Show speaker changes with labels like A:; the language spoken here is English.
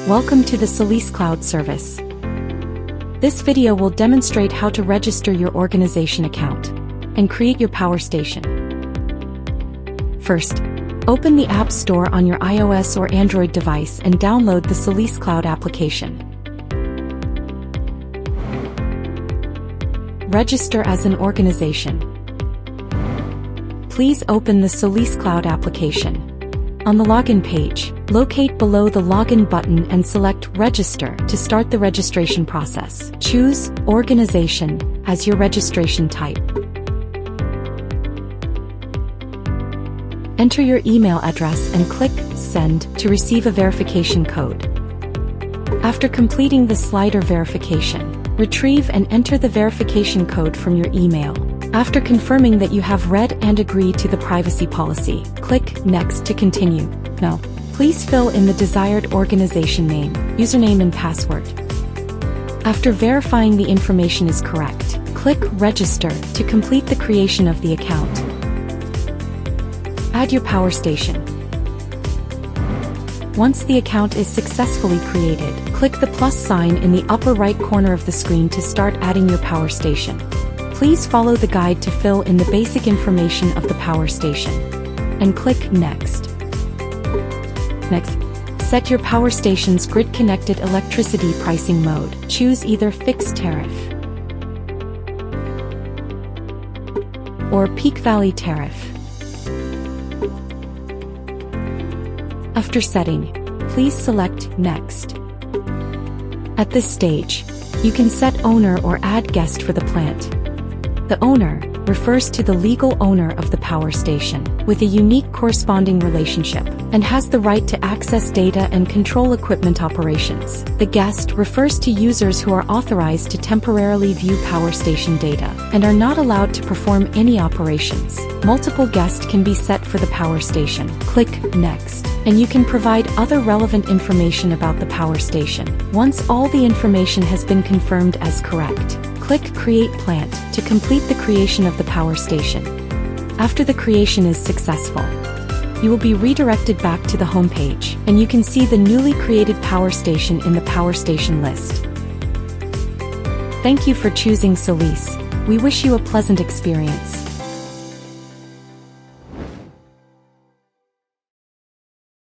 A: Welcome to the SolisCloud service. This video will demonstrate how to register your organization account and create your Power Station. First, open the App Store on your iOS or Android device and download the SolisCloud application. Register as an organization. Please open the SolisCloud application. On the login page, locate below the login button and select Register to start the registration process. Choose Organization as your registration type. Enter your email address and click Send to receive a verification code. After completing the slider verification, retrieve and enter the verification code from your email. After confirming that you have read and agree to the privacy policy, click Next to continue. Now, please fill in the desired organization name, username and password. After verifying the information is correct, click Register to complete the creation of the account. Add your Power Station. Once the account is successfully created, click the plus sign in the upper right corner of the screen to start adding your Power Station. Please follow the guide to fill in the basic information of the Power Station, and click Next. Next, set your Power Station's grid-connected electricity pricing mode. Choose either Fixed Tariff or Peak Valley Tariff. After setting, please select Next. At this stage, you can set owner or add guest for the plant. The owner refers to the legal owner of the Power Station, with a unique corresponding relationship, and has the right to access data and control equipment operations. The guest refers to users who are authorized to temporarily view Power Station data, and are not allowed to perform any operations. Multiple guests can be set for the Power Station. Click Next, and you can provide other relevant information about the Power Station. Once all the information has been confirmed as correct, click Create Plant to complete the creation of the Power Station. After the creation is successful, you will be redirected back to the home page, and you can see the newly created Power Station in the Power Station list. Thank you for choosing Solis. We wish you a pleasant experience.